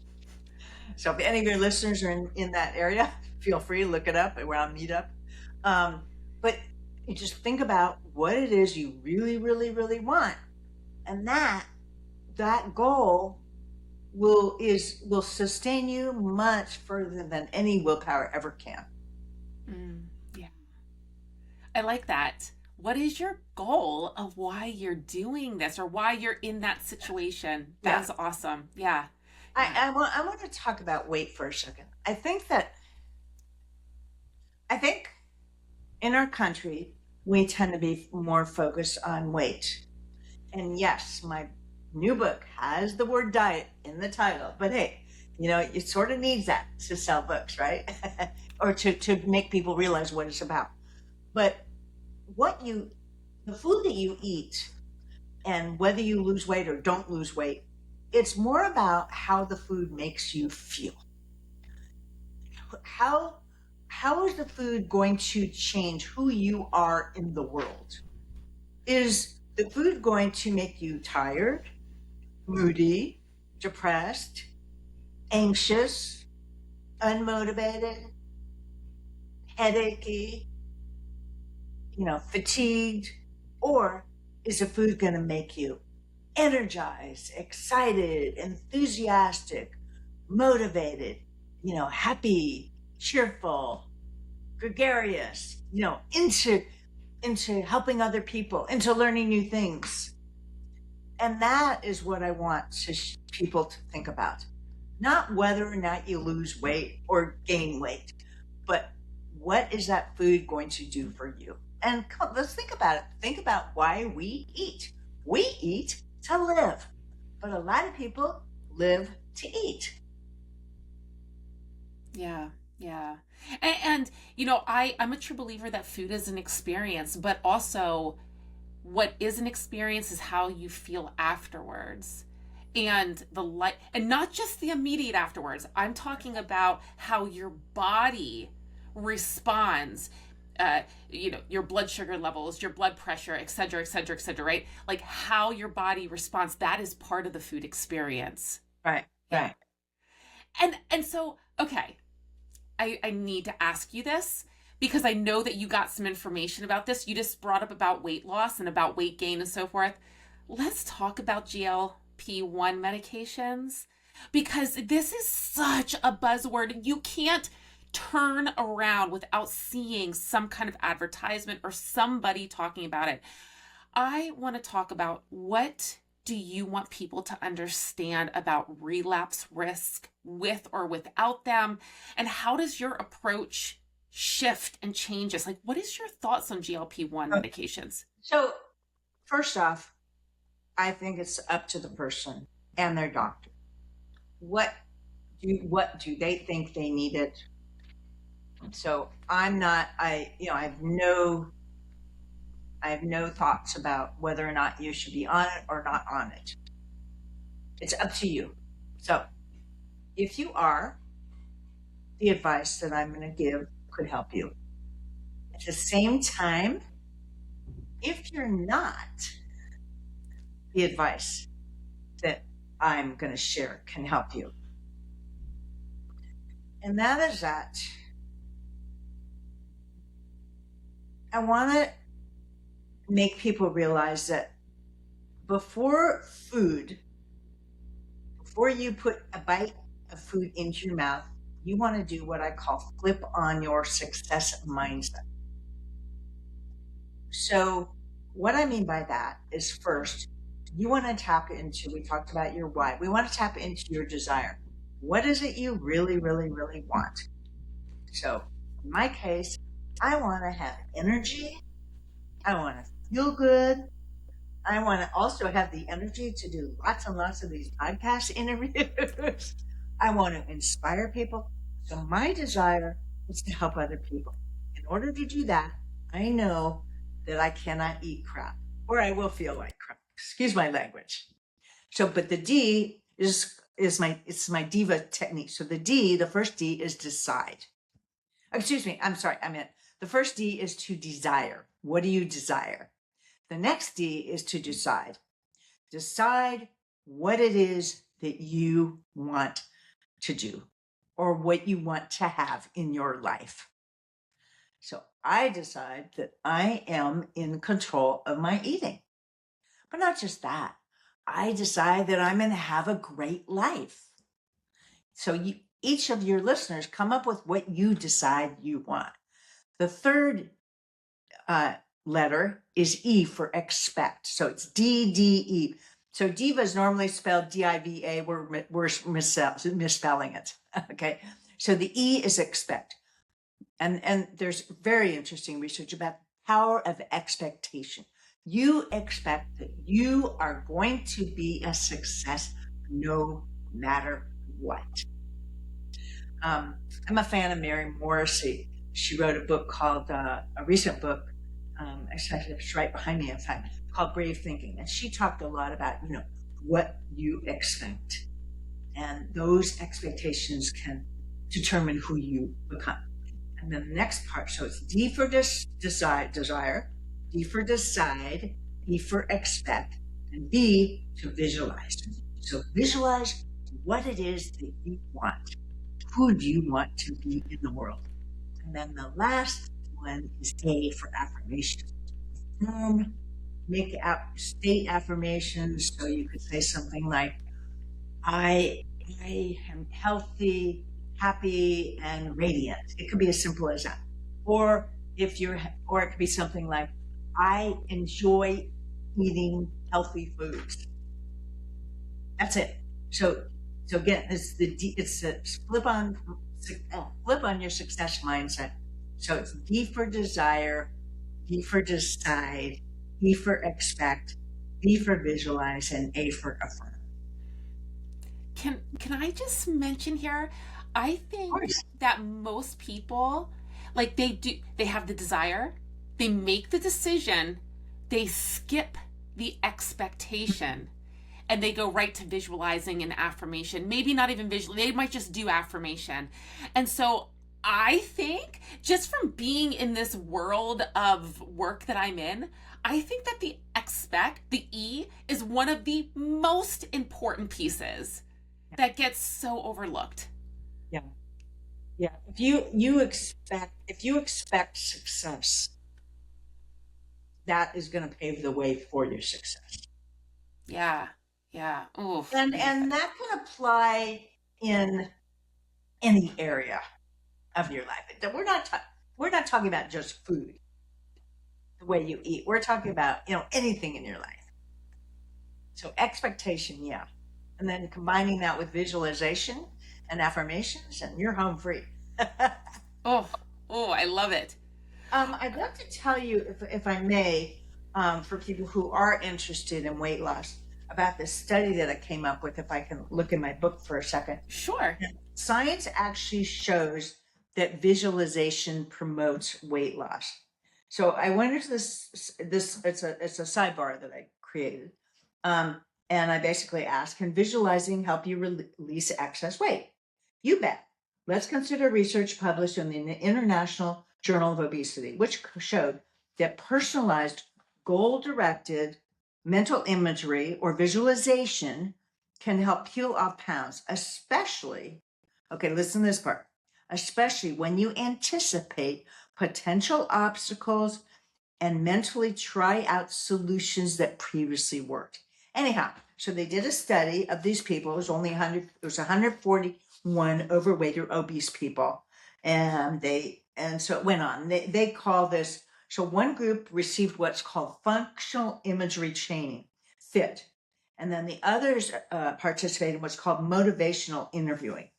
So if any of your listeners are in that area, feel free to look it up. We're on Meetup. But you just think about what it is you really, really, really want. And that goal will sustain you much further than any willpower ever can. Yeah. I like that. What is your goal of why you're doing this or why you're in that situation? That Yeah. is awesome. Yeah. Yeah. I want to talk about weight for a second. I think in our country we tend to be more focused on weight. And yes, my new book has the word diet in the title, but hey, it sort of needs that to sell books, right? Or to make people realize what it's about. But the food that you eat and whether you lose weight or don't lose weight, it's more about how the food makes you feel. How how is the food going to change who you are in the world? Is the food going to make you tired, moody, depressed, anxious, unmotivated, headachy, fatigued? Or is the food going to make you energized, excited, enthusiastic, motivated, happy, cheerful, gregarious, into helping other people, into learning new things? And that is what I want people to think about. Not whether or not you lose weight or gain weight, but what is that food going to do for you? And let's think about it. Think about why we eat. We eat to live, but a lot of people live to eat. Yeah. Yeah. I'm a true believer that food is an experience, but also what is an experience is how you feel afterwards. And not just the immediate afterwards. I'm talking about how your body responds, your blood sugar levels, your blood pressure, et cetera, et cetera, et cetera, right? Like how your body responds, that is part of the food experience. Right, Yeah. right. And so, okay, I need to ask you this because I know that you got some information about this. You just brought up about weight loss and about weight gain and so forth. Let's talk about GLP-1 medications because this is such a buzzword. You can't turn around without seeing some kind of advertisement or somebody talking about it. I want to talk about what do you want people to understand about relapse risk with or without them? And how does your approach shift and changes? Like, what is your thoughts on GLP-1 medications? So, first off, I think it's up to the person and their doctor. What do they think they need it? So I'm not, I have no thoughts about whether or not you should be on it or not on it. It's up to you. So if you are, the advice that I'm going to give could help you. At the same time, if you're not, the advice that I'm going to share can help you. And that is that I want to make people realize that before you put a bite of food into your mouth, you want to do what I call flip on your success mindset. So what I mean by that is first, you want to tap into, we talked about your why. We want to tap into your desire. What is it you really, really, really want? So in my case, I want to have energy. I want to feel good. I want to also have the energy to do lots and lots of these podcast interviews. I want to inspire people. So my desire is to help other people. In order to do that, I know that I cannot eat crap or I will feel like crap. Excuse my language. So, but the D is my diva technique. So the first D is decide. Excuse me. I'm sorry. I meant the first D is to desire. What do you desire? The next D is to decide. Decide what it is that you want to do or what you want to have in your life. So I decide that I am in control of my eating. But not just that, I decide that I'm going to have a great life. So each of your listeners come up with what you decide you want. The third letter is E for expect. So it's D-D-E. So diva is normally spelled D-I-V-A. We're misspelling it. Okay. So the E is expect. And there's very interesting research about the power of expectation. You expect that you are going to be a success no matter what. I'm a fan of Mary Morrissey. She wrote a book called, a recent book, actually it's right behind me, in fact, called Brave Thinking. And she talked a lot about, what you expect. And those expectations can determine who you become. And then the next part, so it's D for desire, D for decide, E for expect, and B to visualize. So visualize what it is that you want. Who do you want to be in the world? And then the last one is A for affirmation. Make state affirmations. So you could say something like, I am healthy, happy, and radiant. It could be as simple as that. Or it could be something like, I enjoy eating healthy foods. That's it. So again, it's a flip on your success mindset. So it's D for desire, D for decide, E for expect, B for visualize, and A for affirm. Can I just mention here? I think that most people, like they have the desire, they make the decision, they skip the expectation, and they go right to visualizing and affirmation. Maybe not even visual, they might just do affirmation. And so I think just from being in this world of work that I'm in, I think that the E, is one of the most important pieces that gets so overlooked. Yeah. Yeah. If you expect success, that is going to pave the way for your success. Yeah. Yeah. Oof. And that can apply in any area of your life. We're not talking about just food, the way you eat. We're talking about, anything in your life. So expectation, yeah. And then combining that with visualization and affirmations, and you're home free. Oh, I love it. I'd love to tell you, if I may, for people who are interested in weight loss, about this study that I came up with, if I can look in my book for a second. Sure. Science actually shows that visualization promotes weight loss. So I went into this it's a sidebar that I created. And I basically asked, can visualizing help you release excess weight? You bet. Let's consider research published in the International Journal of Obesity, which showed that personalized, goal-directed mental imagery or visualization can help peel off pounds, especially, okay, listen to this part, especially when you anticipate potential obstacles and mentally try out solutions that previously worked. Anyhow, so they did a study of these people. It was only 141 overweight or obese people. And so it went on. They call this, so one group received what's called functional imagery training, FIT. And then the others participated in what's called motivational interviewing.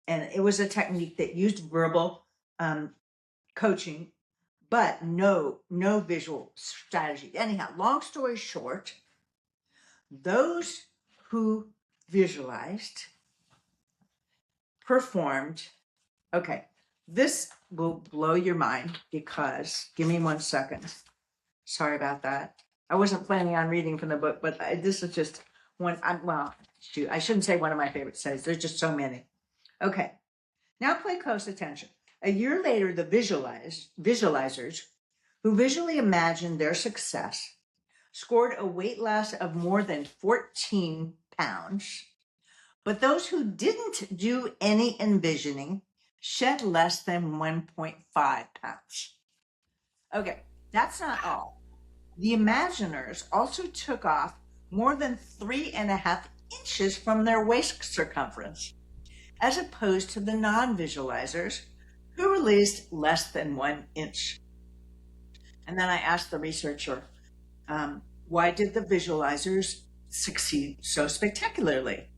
And it was a technique that used verbal coaching, but no visual strategy. Anyhow, long story short, those who visualized performed, okay, this will blow your mind because, give me 1 second. Sorry about that. I wasn't planning on reading from the book, but this is just one, I shouldn't say one of my favorite studies. There's just so many. Okay, now pay close attention. A year later, the visualizers who visually imagined their success scored a weight loss of more than 14 pounds, but those who didn't do any envisioning shed less than 1.5 pounds. Okay, that's not all. The Imaginers also took off more than 3.5 inches from their waist circumference, as opposed to the non-visualizers who released less than 1 inch. And then I asked the researcher, why did the visualizers succeed so spectacularly?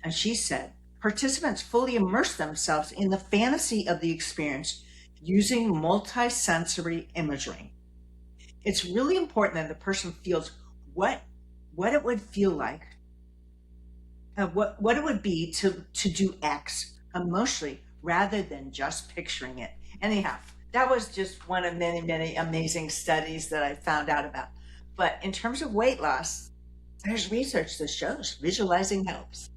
And she said, participants fully immerse themselves in the fantasy of the experience using multisensory imagery. It's really important that the person feels what it would feel like, what it would be to do X emotionally rather than just picturing it. Anyhow, that was just one of many, many amazing studies that I found out about. But in terms of weight loss, there's research that shows visualizing helps.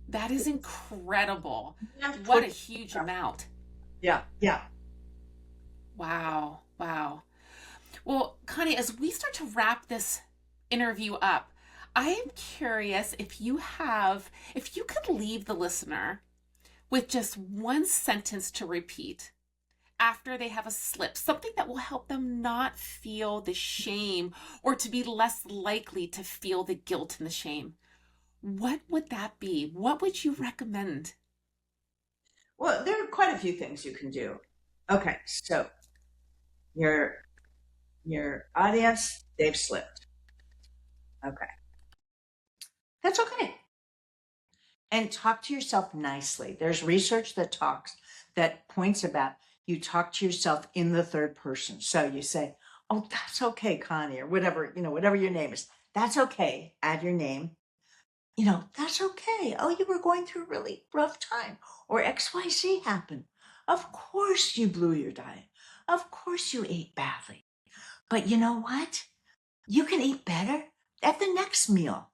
That is incredible. What a huge amount. Yeah, yeah. Wow, wow. Well, Connie, as we start to wrap this interview up, I am curious if you could leave the listener with just one sentence to repeat after they have a slip, something that will help them not feel the shame or to be less likely to feel the guilt and the shame. What would that be? What would you recommend? Well, there are quite a few things you can do. Okay, so your audience, they've slipped. Okay. That's okay. And talk to yourself nicely. There's research that points about you talk to yourself in the third person. So you say, oh, that's okay, Connie, or whatever, whatever your name is. That's okay. Add your name. That's okay. Oh, you were going through a really rough time, or XYZ happened. Of course you blew your diet. Of course you ate badly. But you know what? You can eat better at the next meal.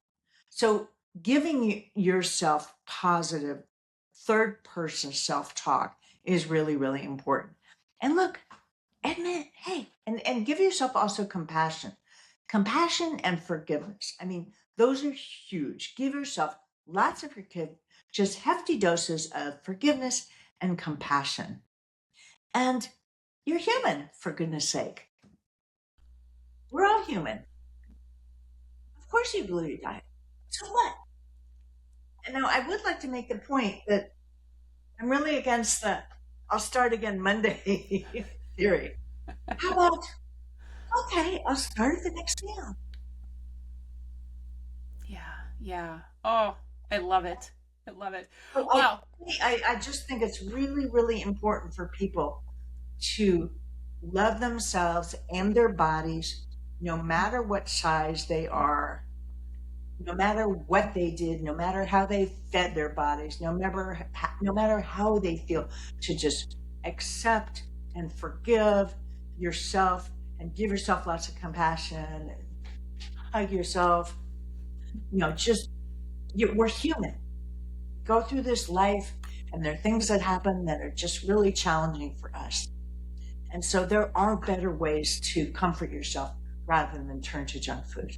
So giving yourself positive third person self-talk is really, really important. And look, admit, hey, and give yourself also compassion. Compassion and forgiveness. I mean, those are huge. Give yourself lots of just hefty doses of forgiveness and compassion. And you're human, for goodness sake. We're all human. Of course you blew your diet. So what? And now I would like to make the point that I'm really against the I'll start again Monday theory. How about, okay, I'll start at the next meal. Yeah. Oh, I love it. I love it. So Wow. I just think it's really, really important for people to love themselves and their bodies, no matter what size they are, no matter what they did, no matter how they fed their bodies, no matter how they feel, to just accept and forgive yourself and give yourself lots of compassion and hug yourself. We're human. Go through this life, and there are things that happen that are just really challenging for us. And so there are better ways to comfort yourself rather than turn to junk food.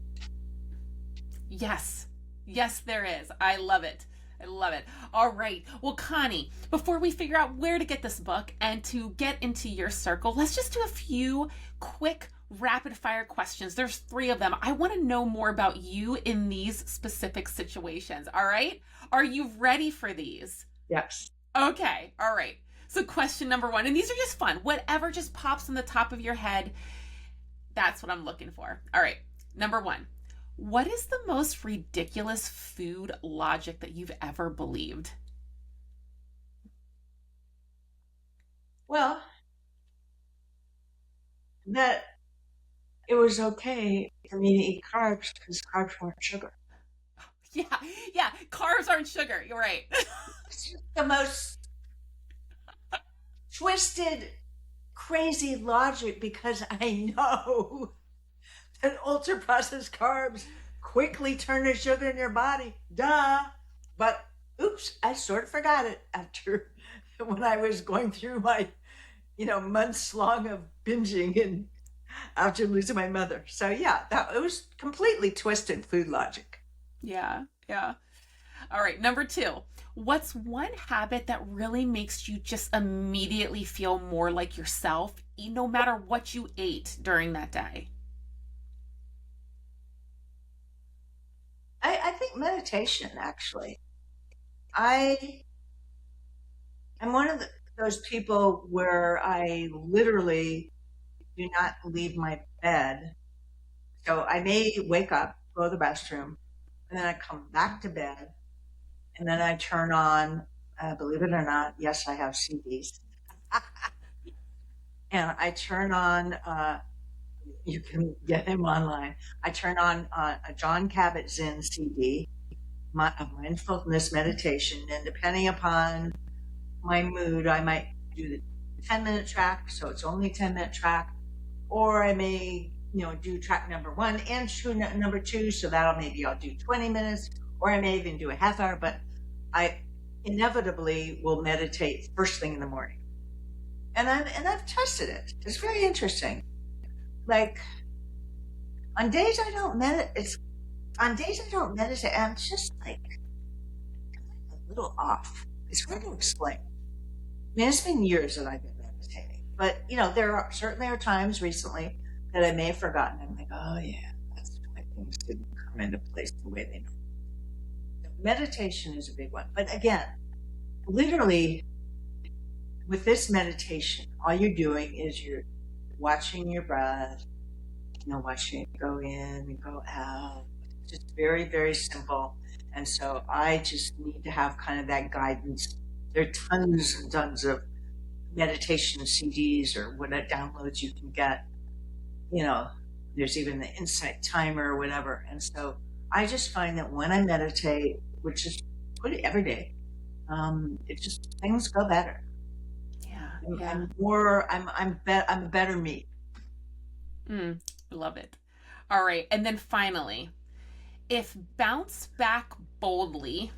Yes. Yes, there is. I love it. I love it. All right. Well, Connie, before we figure out where to get this book and to get into your circle, let's just do a few quick rapid fire questions. There's 3 of them. I want to know more about you in these specific situations. All right. Are you ready for these? Yes. Okay. All right. So question number 1, and these are just fun. Whatever just pops in the top of your head, that's what I'm looking for. All right. Number 1. What is the most ridiculous food logic that you've ever believed? Well, that it was okay for me to eat carbs because carbs weren't sugar. Yeah. Carbs aren't sugar. You're right. It's just the most twisted, crazy logic because I know that ultra processed carbs quickly turn to sugar in your body. Duh. But oops, I sort of forgot it after when I was going through my, months long of binging and after losing my mother. So yeah, it was completely twisted food logic. Yeah. All right. Number 2. What's one habit that really makes you just immediately feel more like yourself, no matter what you ate during that day? I think meditation, actually. I am one of those people where I literally do not leave my bed. So I may wake up, go to the restroom, and then I come back to bed, and then I turn on, believe it or not, yes, I have CDs. And I turn on, you can get him online. I turn on a John Cabot Zen CD, a mindfulness meditation, and depending upon my mood, I might do the 10-minute track, so it's only 10-minute track, or I may, do track number one and number two, so I'll do 20 minutes, or I may even do a half hour, but I inevitably will meditate first thing in the morning. And I've tested it. It's very interesting. Like on days I don't meditate, I'm just like a little off. It's hard to explain. I mean, it's been years that I've been meditating, but there certainly are times recently that I may have forgotten. I'm like, oh yeah, that's why things didn't come into place the way they know. Meditation is a big one, but again, literally with this meditation, all you're doing is you're watching your breath, watching it go in and go out. Just very, very simple. And so I just need to have kind of that guidance. There are tons and tons of meditation CDs or what downloads you can get. There's even the insight timer or whatever. And so I just find that when I meditate, which is pretty every day, things go better. Yeah. I'm a better me. Love it. All right. And then finally, if bounce back boldly,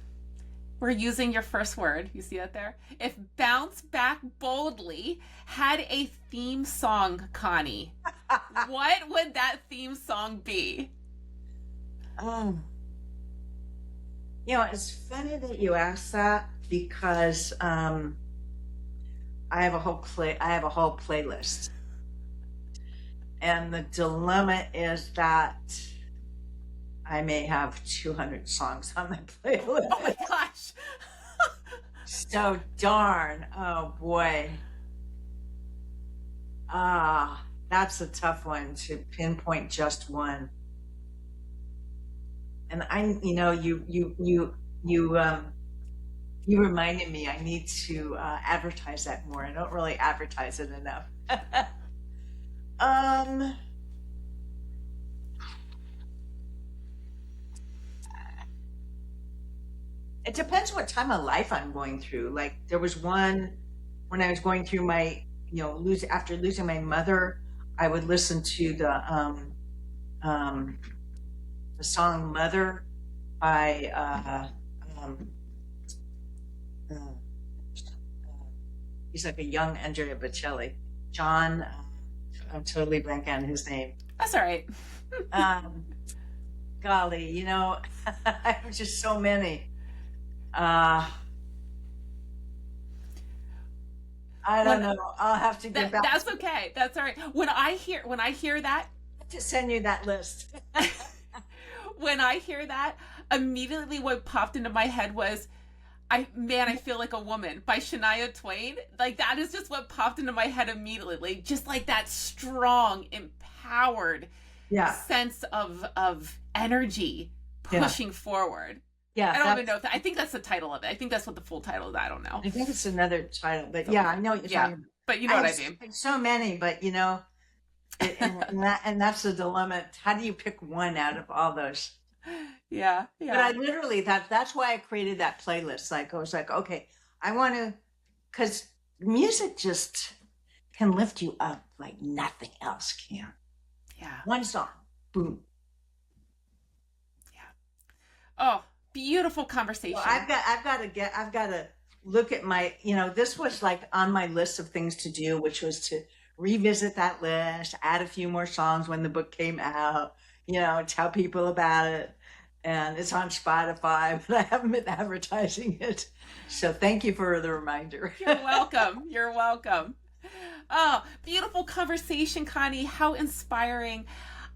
we're using your first word. You see that there? If bounce back boldly had a theme song, Connie, what would that theme song be? It's funny that you asked that because I have a whole playlist. And the dilemma is that I may have 200 songs on my playlist. Oh my gosh. So darn. Oh boy. That's a tough one to pinpoint just one. And you reminded me I need to advertise that more. I don't really advertise it enough. It depends what time of life I'm going through. Like there was one when I was going through my, after losing my mother, I would listen to the song "Mother" by he's like a young Andrea Bocelli. John, I'm totally blanking on his name. That's all right. Golly, I have just so many. I don't know. I'll have to get back. That's okay. That's all right. When I hear that, to send you that list. When I hear that, immediately what popped into my head was, I feel like a woman by Shania Twain. Like that is just what popped into my head immediately. Just like that strong, empowered sense of energy pushing forward. Yeah, I don't even know. I think that's the title of it. I think that's what the full title is. I don't know. I think it's another title, but I know what you're talking about. But you know what I mean. So many, but and that's the dilemma. How do you pick one out of all those? Yeah. But I literally that's why I created that playlist. Like I was like, okay, I want to, because music just can lift you up like nothing else can. Yeah. One song, boom. Yeah. Oh. Beautiful conversation. Well, I've got to look at my, this was like on my list of things to do, which was to revisit that list, add a few more songs when the book came out, tell people about it. And it's on Spotify, but I haven't been advertising it. So thank you for the reminder. You're welcome. You're welcome. Oh, beautiful conversation, Connie. How inspiring.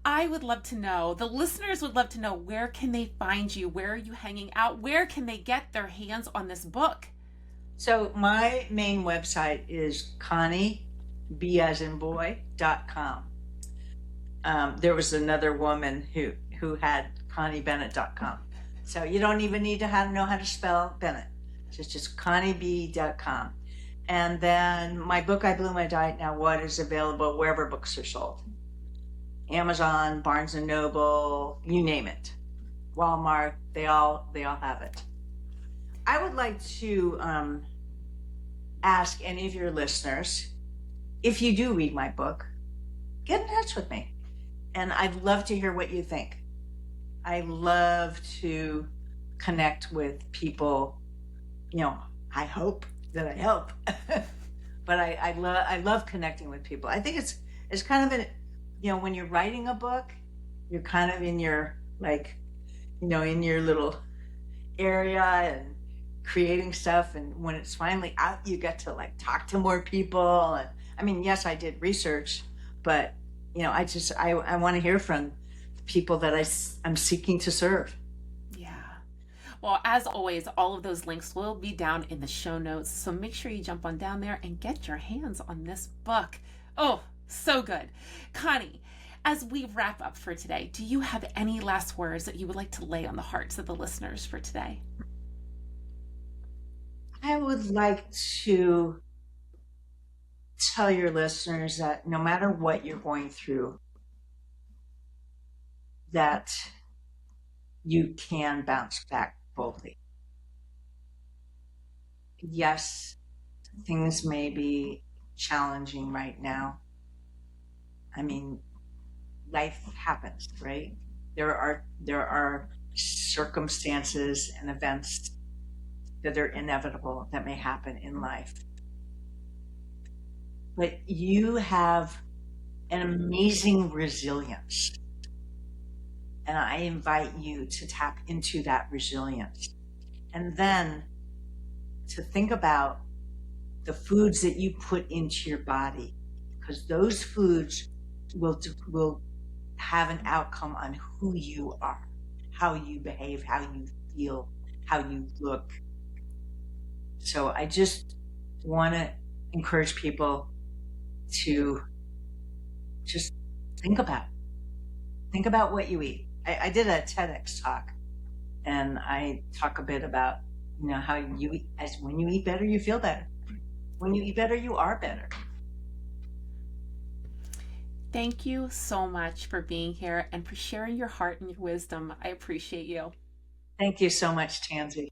I would love to know, the listeners would love to know, where can they find you? Where are you hanging out? Where can they get their hands on this book? So my main website is Connie, B as in boy.com. There was another woman who had ConnieBennett.com. So you don't even need to know how to spell Bennett. It's just ConnieB.com. And then my book, I Blew My Diet Now What, is available wherever books are sold. Amazon, Barnes and Noble, you name it. Walmart, they all have it. I would like to ask any of your listeners, if you do read my book, get in touch with me. And I'd love to hear what you think. I love to connect with people. I hope that I help, but I love connecting with people. I think it's kind of when you're writing a book, you're kind of in your in your little area and creating stuff. And when it's finally out, you get to talk to more people. And I mean, yes, I did research, but I want to hear from the people that I'm seeking to serve. Yeah. Well, as always, all of those links will be down in the show notes. So make sure you jump on down there and get your hands on this book. Oh, so good. Connie, as we wrap up for today, do you have any last words that you would like to lay on the hearts of the listeners for today? I would like to tell your listeners that no matter what you're going through, that you can bounce back boldly. Yes, things may be challenging right now. I mean, life happens, right? There are circumstances and events that are inevitable that may happen in life. But you have an amazing resilience. And I invite you to tap into that resilience. And then to think about the foods that you put into your body, because those foods will have an outcome on who you are, how you behave, how you feel, how you look. So I just want to encourage people to just think about what you eat. I did a TEDx talk, and I talk a bit about how you eat. As when you eat better, you feel better. When you eat better, you are better. Thank you so much for being here and for sharing your heart and your wisdom. I appreciate you. Thank you so much, Tansy.